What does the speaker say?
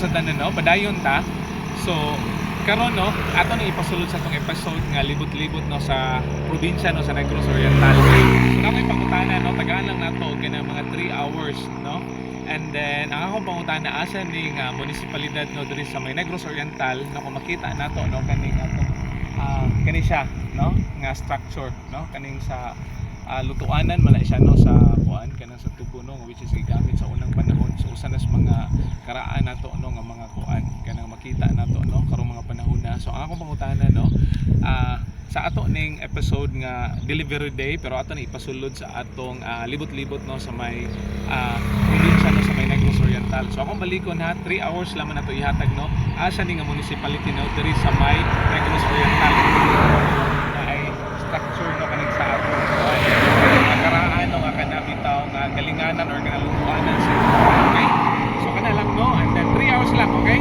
sa tanan no, padayon ta. So karon no, ato na ipasulod sa tong episode nga libot-libot no sa probinsya no sa Negros Oriental. So nakoy pangutana no, tagaan lang nato og kanang mga 3 hours no. And then ang akong pangutana asa ning munisipalidad no diri sa may Negros Oriental na kung makita nato no kaning atong kani siya no nga structure no kaning sa lutuanan man siya no sa kuan kanang sa tubo no which is gigamit sa unang panahon. So usa nas mga karaan nato no nga mga kuan kanang makita nato no karong mga panahon na. So ang akong pangutana no sa ato ning episode nga delivery day pero ato na ipasulod sa atong libot-libot no sa may probinsya no sa may Negros Oriental. So akong balikon ha 3 hours lamang nato ihatag no asa ni nga municipality no diri sa may Negros Oriental na ay structure no kaning sa ato karaan no nga kanabitaw nga galinganan or kanalutuanan sa okay. So kana lang no and then 3 hours lang okay.